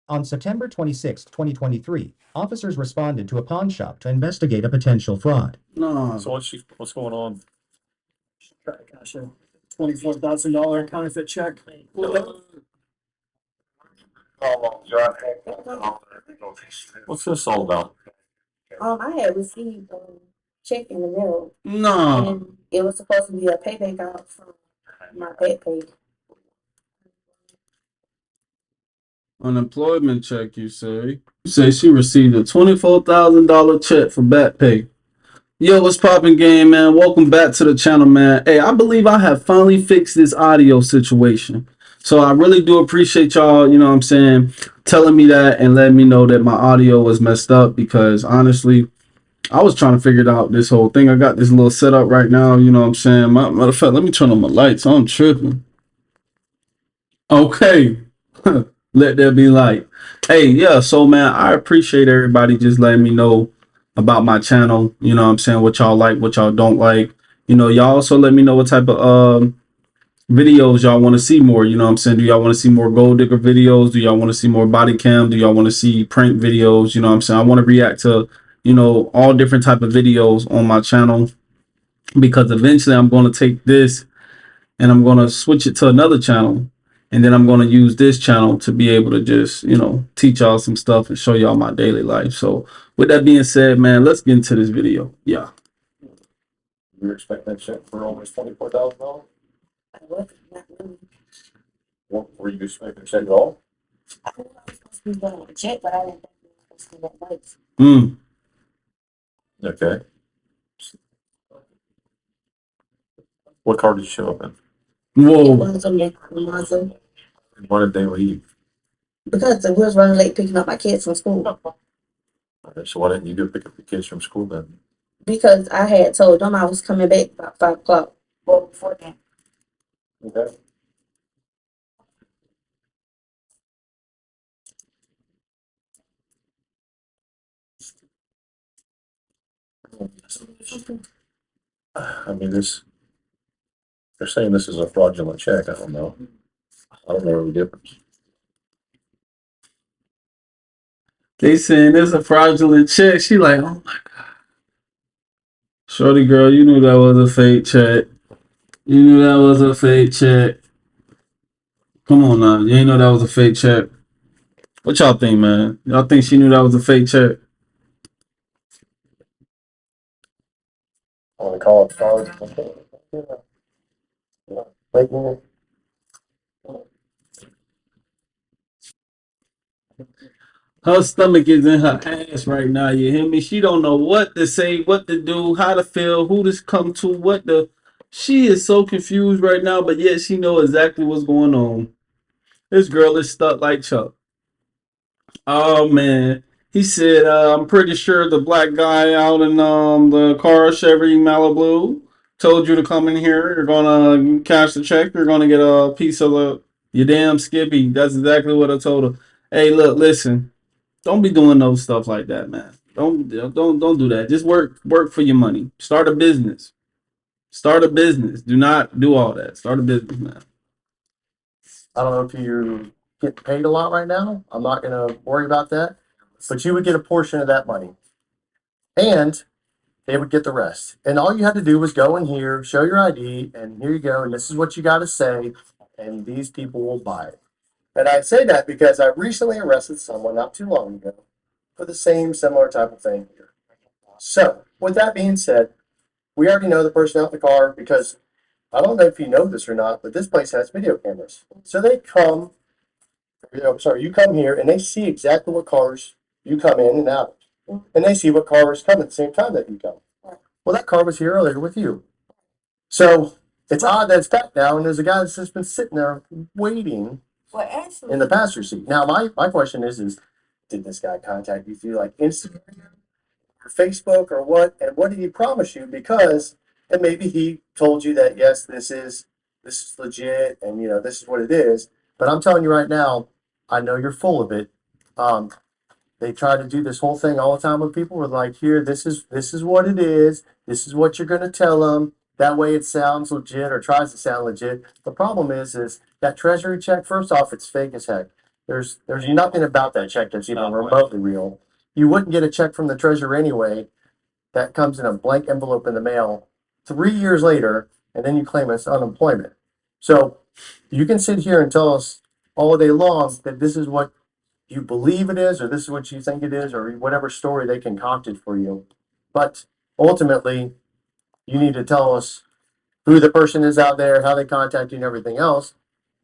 On September 26, 2023, officers responded to a pawn shop to investigate a potential fraud. No. So what's going on? Try to cash a $24,000 counterfeit check. What's this all about? I had received a check in the mail, No. and it was supposed to be a payback out from my back pay. Unemployment check, you say? You say she received a $24,000 check for back pay. Yo, what's poppin', game, man? Welcome back to the channel, man. Hey, I believe I have finally fixed this audio situation. So I really do appreciate y'all, you know what I'm saying, telling me that and letting me know that my audio was messed up, because honestly, I was trying to figure out this whole thing. I got this little setup right now, you know what I'm saying? Matter of fact, let me turn on my lights. I'm tripping. Okay. Let there be light. Hey, yeah, so man, I appreciate everybody just letting me know about my channel, you know what I'm saying, what y'all like, what y'all don't like. You know, y'all also let me know what type of videos y'all want to see more, you know what I'm saying. Do y'all want to see more gold digger videos? Do y'all want to see more body cam? Do y'all want to see prank videos? You know what I'm saying. I want to react to, you know, all different type of videos on my channel, because eventually I'm going to take this and I'm going to switch it to another channel, and then I'm going to use this channel to be able to just, you know, teach y'all some stuff and show y'all my daily life. So with that being said, man, let's get into this video. Yeah. You expect that check for almost $24,000? I wasn't, not really. What were you expecting a check at all? I knew I was supposed to be getting a check, but I didn't think it was supposed to be that much. Okay. What car did you show up in? It Whoa. was a Mazda, Why did they leave? because we was running late picking up my kids from school. Okay, so why didn't you go pick up the kids from school then? Because I had told them I was coming back about 5 o'clock. Well, before that. Okay. I mean, they're saying this is a fraudulent check. I don't know. I don't know the difference. They saying there's a fraudulent check. She like, oh my God. Shorty girl, you knew that was a fake check. You knew that was a fake check. Come on now. You ain't know that was a fake check. What y'all think, man? Y'all think she knew that was a fake check? On the call card. Her stomach is in her ass right now. You hear me? She don't know what to say, what to do, how to feel, who to come to, what the. She is so confused right now, but yet she know exactly what's going on. This girl is stuck like Chuck. Oh man, he said, "I'm pretty sure the black guy out in the car Chevy Malibu told you to come in here. You're gonna cash the check. You're gonna get a piece of your damn Skippy." That's exactly what I told her. Hey, look, listen. Don't be doing no stuff like that, man. Don't do that. Just work for your money. Start a business. Start a business. Do not do all that. Start a business, man. I don't know if you get paid a lot right now. I'm not going to worry about that. But you would get a portion of that money. And they would get the rest. And all you had to do was go in here, show your ID, and here you go. And this is what you got to say. And these people will buy it. And I say that because I recently arrested someone not too long ago for the same similar type of thing here. So, with that being said, we already know the person out in the car, because I don't know if you know this or not, but this place has video cameras. So they come, you come here and they see exactly what cars you come in and out of. And they see what cars come at the same time that you come. Well, that car was here earlier with you. So it's odd that it's back now, and there's a guy that's just been sitting there waiting Well, actually, in the passenger seat. Now, my question is did this guy contact you through like Instagram or Facebook or what? And what did he promise you? Because, and maybe he told you that, yes, this is legit, and this is what it is. But I'm telling you right now, I know you're full of it. They try to do this whole thing all the time with people. We're like, here, this is what it is. This is what you're gonna tell them. That way, it sounds legit, or tries to sound legit. The problem is that treasury check. First off, it's fake as heck. There's nothing about that check that's even remotely real. You wouldn't get a check from the treasurer anyway that comes in a blank envelope in the mail 3 years later, and then you claim it's unemployment. So you can sit here and tell us all day long that this is what you believe it is, or this is what you think it is, or whatever story they concocted for you. But ultimately, you need to tell us who the person is out there, how they contact you, and everything else.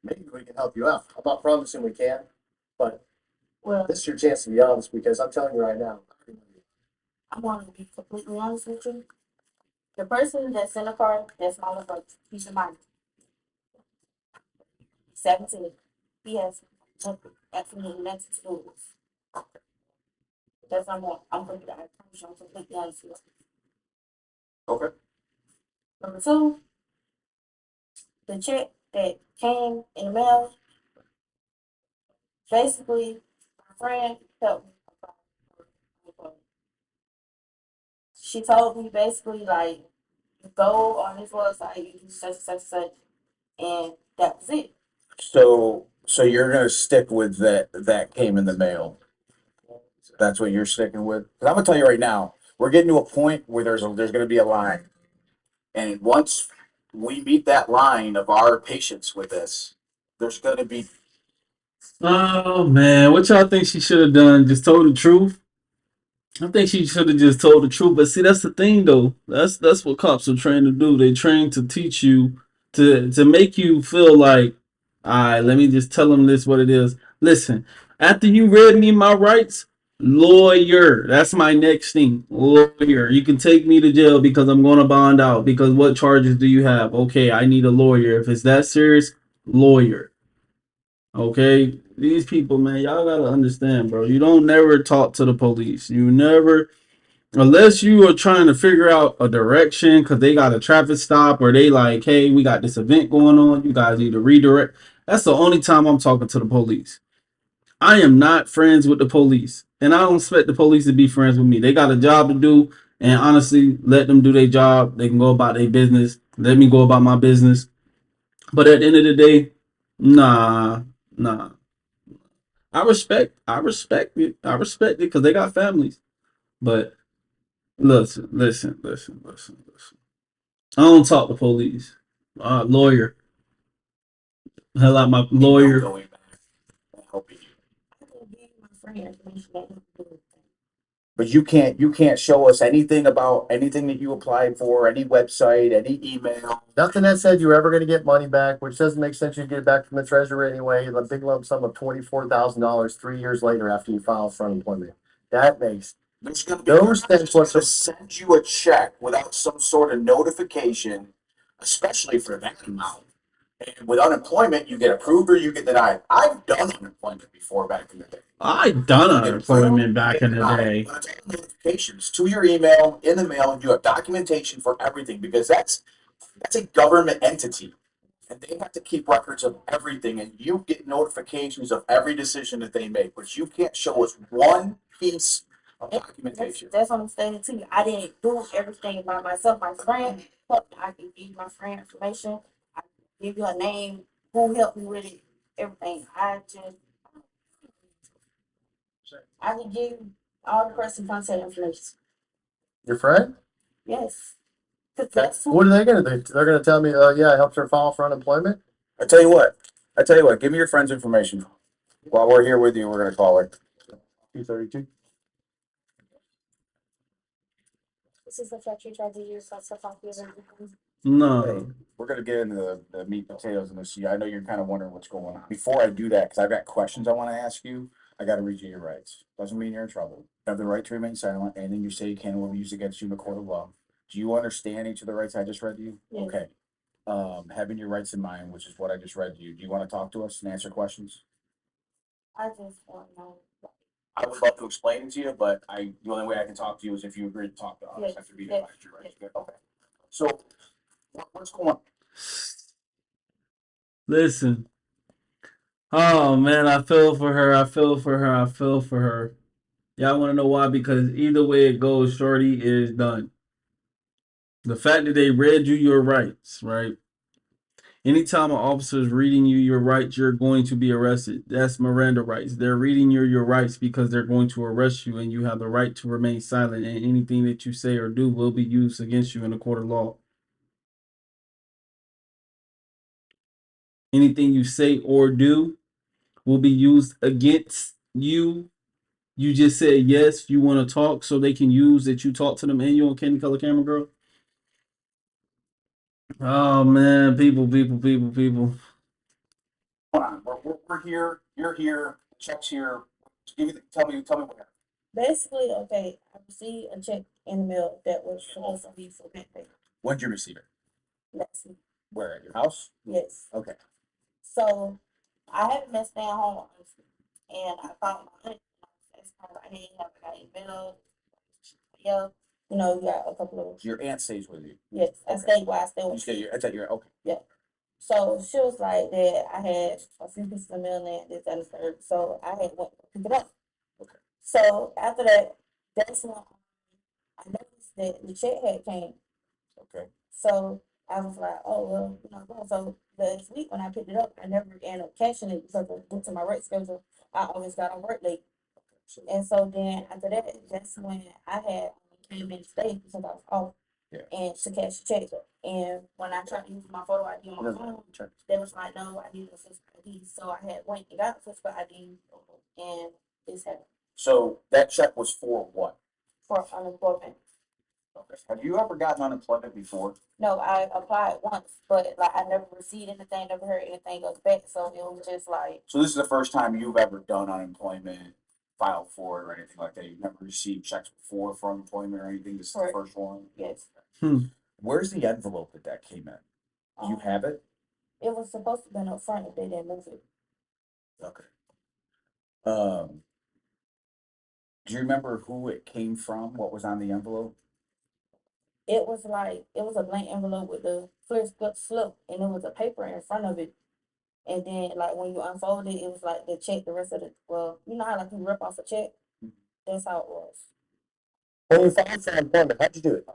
Maybe we can help you out. I'm not promising we can, but Well, this is your chance to be honest, because I'm telling you right now. I want to be completely honest with you. The person that's in the car, that's my little brother. He's a minor. 17. He has nothing, absolutely nothing to do with this. That's I'm going to, I promise you, I'm completely honest with you. Okay. Number two, the check that came in the mail, basically, my friend helped me apply for unemployment. She told me basically, like, you go on this website, you do such, such, such, and that was it. So you're gonna stick with that came in the mail. That's what you're sticking with. 'Cause I'm gonna tell you right now, we're getting to a point where there's gonna be a line, and once we meet that line of our patience with this, there's gonna be. Oh man, what y'all think she should have done? Just told the truth? I think she should have just told the truth. But see, that's the thing though. That's what cops are trained to do. They train to teach you to make you feel like, all right, let me just tell them this what it is. Listen, after you read me my rights, lawyer. That's my next thing. Lawyer. You can take me to jail because I'm gonna bond out. Because what charges do you have? Okay, I need a lawyer. If it's that serious, lawyer. Okay, these people, man, y'all gotta understand, bro. You don't never talk to the police. You never, unless you are trying to figure out a direction because they got a traffic stop or they like, hey, we got this event going on. You guys need to redirect. That's the only time I'm talking to the police. I am not friends with the police, and I don't expect the police to be friends with me. They got a job to do, and honestly, let them do their job. They can go about their business. Let me go about my business. But at the end of the day, nah. I respect it because they got families. But listen. I don't talk to police. Lawyer. Hell out my lawyer. Going back and helping you. I can give my friend information that he can do with that. But you can't show us anything about anything that you applied for, any website, any email. Nothing that said you're ever going to get money back, which doesn't make sense. You get it back from the treasurer anyway. The big lump sum of $24,000 3 years later after you file for unemployment. That makes There's going to be those things. what's to send you a check without some sort of notification, especially for that amount. And with unemployment, you get approved or you get denied. I've done unemployment before back in the day. I done unemployment back in the day. But it's all notifications to your email in the mail. You have documentation for everything because that's a government entity. And they have to keep records of everything, and you get notifications of every decision that they make, but you can't show us one piece of documentation. That's what I'm saying to you. I didn't do everything by myself. My friend helped. I can give you my friend information. I can give you her name, who helped me with it, everything. I can give you all the person contact information. Your friend? Yes. Cause that's What are they going to do? They're going to tell me, yeah, I helped her file for unemployment? I tell you what, give me your friend's information. While we're here with you, we're going to call her. 232. This is the factory tried to use lots of copies and everything. No. We're going to get into the meat and potatoes in this. I know you're kind of wondering what's going on. Before I do that, because I've got questions I want to ask you, I got to read you your rights. Doesn't mean you're in trouble. You have the right to remain silent. Anything you say you can will be used against you in the court of law. Do you understand each of the rights I just read to you? Yes. Okay. Having your rights in mind, which is what I just read to you. Do you want to talk to us and answer questions? I just want to know. I would love to explain it to you, but the only way I can talk to you is if you agree to talk to us. Yes, After being yes, advised your rights. Good. Okay. So what's going on? Listen. Oh man, I feel for her. Y'all want to know why? Because either way it goes, shorty is done. The fact that they read you your rights, right? Anytime an officer is reading you your rights, you're going to be arrested. That's Miranda rights. They're reading you your rights because they're going to arrest you, and you have the right to remain silent. And anything that you say or do will be used against you in a court of law. Anything you say or do will be used against you. You just said yes, you want to talk, so they can use that you talk to them, and you on Candy Color Camera Girl. Oh man, people. Hold on, we're here. You're here. Check's here. Tell me what happened. Basically, okay, I received a check in the mail that was supposed to be for back pay. When did you receive it? Last week. Where, at your house? Yes. Okay. So I haven't been staying home, honestly, and I found my aunt. That's kind of like, hey, have I got any mail? Yeah, you know, you got a couple of. Your aunt stays with you. Yes, I Okay. stayed where I stay You with. stay your. I thought you're okay. Yeah. So she was like that. I had a few pieces of mail and this and the third. So I had went to pick it up. Okay. So after that, that's when I noticed that the check had came. Okay. So I was like, oh well, you know. So last week when I picked it up, I never ended up cashing it because due to my work schedule, I always got on work late. So, And so then after that, that's when I had came in today because I was off. Yeah. And to cash the check. And when I tried to use my photo ID on my phone, they was like, no, I need a physical ID. So I had went and got a physical ID, and this happened so that check was for what? for unemployment. Okay. Have you ever gotten unemployment before? No, I applied once, but like I never received anything, never heard anything else back. So it was just like, So this is the first time you've ever done unemployment, filed for it, or anything like that. You've never received checks before for unemployment or anything. This is the Correct. first one. yes. Where's the envelope that came in? You have it? It was supposed to be up front if they didn't move it. Okay. Do you remember who it came from? What was on the envelope? It was like it was a blank envelope with the first slip, and it was a paper in front of it. And then like when you unfold it, it was like the check. The rest of the you know how like you rip off a check. That's how it was. When you filed for unemployment, how'd you do it?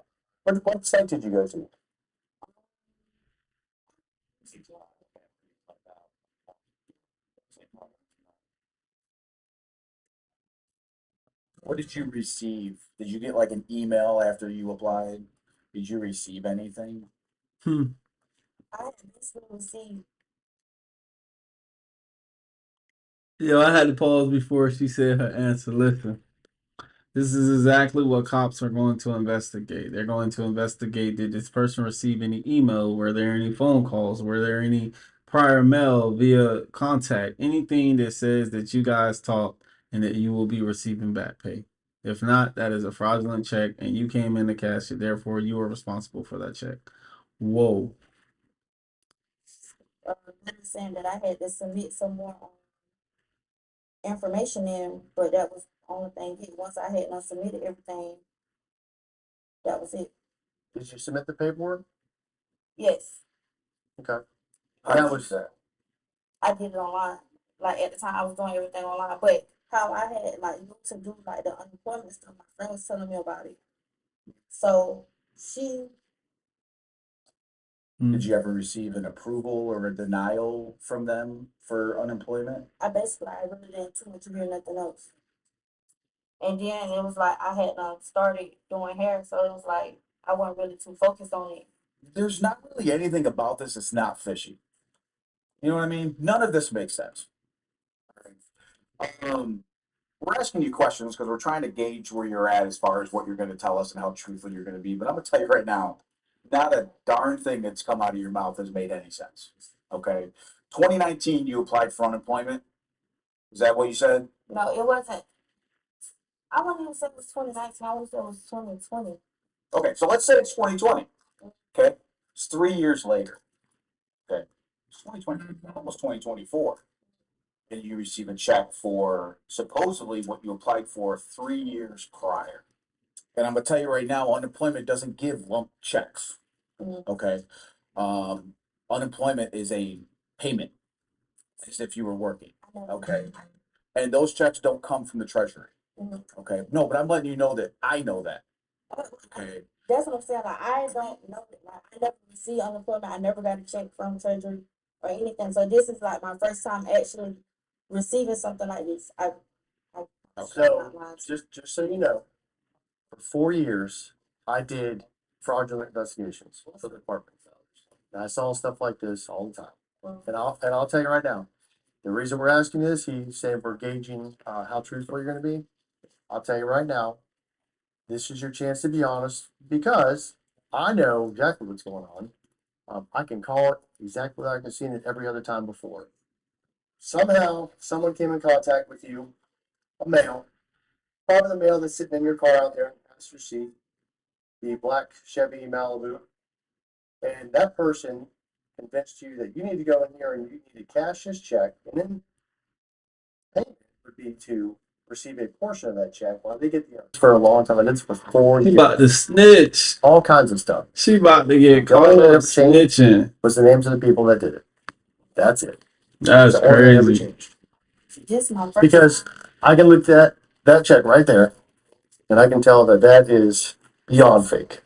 What site did you go to? What did you receive? Did you get like an email after you applied? Did you receive anything? I had basically received. Yo, I had to pause before she said her answer. Listen, this is exactly what cops are going to investigate. They're going to investigate, did this person receive any email? Were there any phone calls? Were there any prior mail via contact? Anything that says that you guys talked and that you will be receiving back pay. If not, that is a fraudulent check and you came in to cash it. Therefore, you are responsible for that check. Whoa. Letter saying that I had to submit some more information in, but that was the only thing. Once I had not submitted everything, that was it. Did you submit the paperwork? Yes, Okay. How That did you was say? I did it online. Like at the time, I was doing everything online. But how I had like looked to do like the unemployment stuff, my friend was telling me about it. So she, Did you ever receive an approval or a denial from them for unemployment? I basically I really didn't too much hear nothing else. And then it was like I had started doing hair, so it was like I wasn't really too focused on it. There's not really anything about this that's not fishy. You know what I mean? None of this makes sense. We're asking you questions because we're trying to gauge where you're at as far as what you're going to tell us and how truthful you're going to be. But I'm going to tell you right now, not a darn thing that's come out of your mouth has made any sense. Okay. 2019, you applied for unemployment. Is that what you said? No, it wasn't. I wouldn't even say it was 2019. I would say it was 2020. Okay. So let's say it's 2020. Okay. It's 3 years later. Okay. It's 2020, almost 2024. And you receive a check for supposedly what you applied for 3 years prior. And I'm gonna tell you right now, unemployment doesn't give lump checks. Mhm. Okay. Unemployment is a payment as if you were working. I know. Okay. And those checks don't come from the treasury. Mhm. Okay. No, but I'm letting you know that I know that. Okay. That's what I'm saying. Like, I don't know. Like, I never received unemployment. I never got a check from Treasury or anything. So this is like my first time actually receiving something like this. I So just so you know, for 4 years, I did fraudulent investigations for the department. And I saw stuff like this all the time. And I'll tell you right now, the reason we're asking this, he's saying we're gauging how truthful you're going to be. I'll tell you right now, this is your chance to be honest because I know exactly what's going on. I can call it exactly like I've seen it every other time before. Somehow, someone came in contact with you, a male, probably the male that's sitting in your car out there in the passenger seat, the black Chevy Malibu, and that person convinced you that you need to go in here and you need to cash this check, and then payment would be to receive a portion of that check while they get the others for a long time. And it's for 4 She years. about to snitch. All kinds of stuff. She about to get The caught only thing up that changed snitching. was the names of the people that did it. That's it. That's The only thing that ever crazy. changed. This my first. Because I can look at that check right there, and I can tell that that is beyond fake.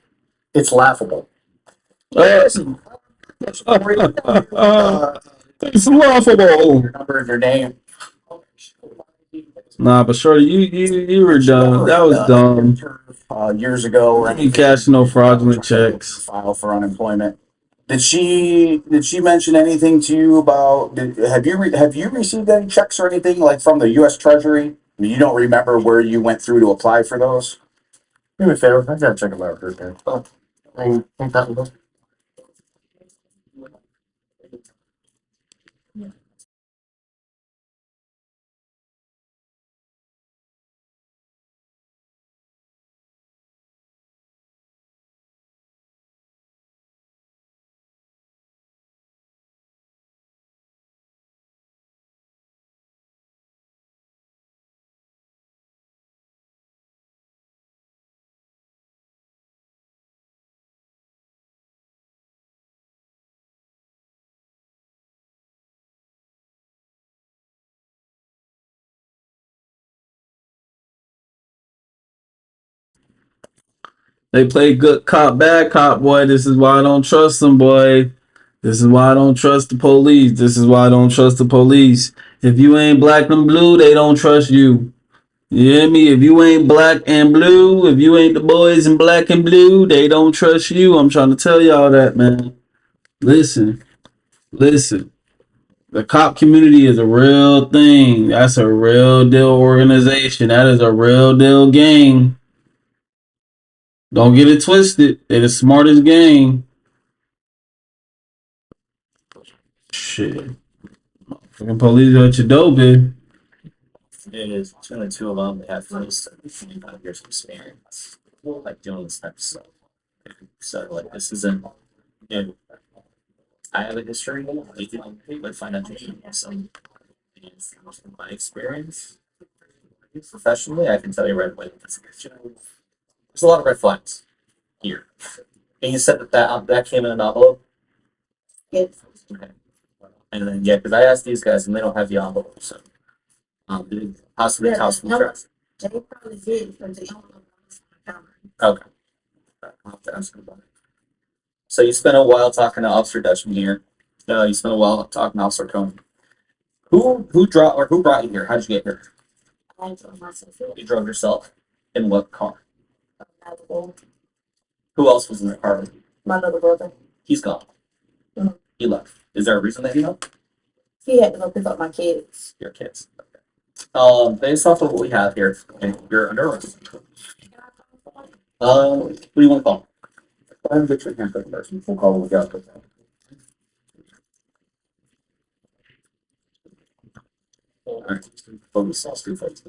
It's laughable. It's laughable. Your number and your name. Nah, but shorty, you were dumb. That was dumb. Years ago, or You ain't cashing no fraudulent checks. file for unemployment. Did she mention anything to you about? Have you received any checks or anything like from the U.S. Treasury? You don't remember where you went through to apply for those? Do me a favor, I gotta check them out real quick. I think that will. They play good cop, bad cop, boy. This is why I don't trust them, boy. This is why I don't trust the police. This is why I don't trust the police. If you ain't black and blue, they don't trust you. You hear me? If you ain't black and blue, if you ain't the boys in black and blue, they don't trust you. I'm trying to tell y'all that, man. Listen. The cop community is a real thing. That's a real deal organization. That is a real deal gang. Don't get it twisted. They're the smartest gang. Shit. Fucking police at your door, bitch. It is between the two of them. They have close to 25 years of experience, like doing this type of stuff. So, like, this isn't new. I have a history with financial some. And from my experience, professionally, I can tell you right away. There's a lot of red flags here. And you said that came in an envelope. Yes. Okay. And then because I asked these guys and they don't have the envelope, so possibly house from trust. They probably did because they don't know what's on the camera. Okay. I'll have to ask them about it. So you spent a while talking to Officer Dutchman here. You spent a while talking to Officer Cohen. Who brought you here? How did you get here? I drove myself. You drove yourself. In what car? My little- Who else was in the car? My little brother. He's gone. Mhm. He left. Is there a reason that he left? He had to go pick up my kids. Your kids. Okay. Based off of what we have here, you're under arrest. What do you want to call? I'm get your hand up first. We'll call when we got to that. All right. Focus on two folks.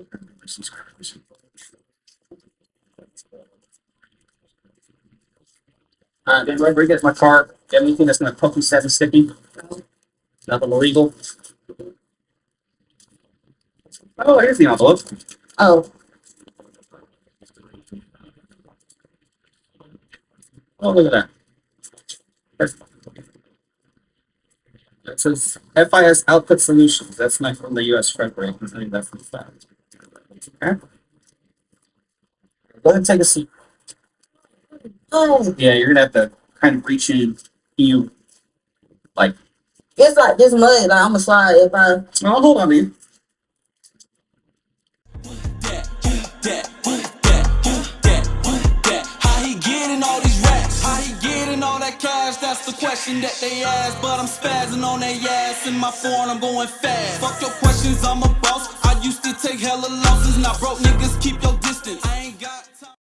Then Rodriguez, my car. Anything that's going to poke you 7 sticky? Nothing illegal. Oh, here's the envelope. Oh, Oh, look at that. That says FIS Output Solutions. That's not from the U.S. Treasury. I can tell you that from the fact. Okay. Go ahead and take a seat. Oh, Yeah, you're gonna have to kind of reach in. You like. it's like this mud. Like I'm gonna slide if I. Oh, hold on, man. How he getting all these racks? How he getting all that cash? That's the question that they ask. But I'm spazzing on their ass. In my phone, I'm going fast. Fuck your questions, I'm a boss. I used to take hella losses, now broke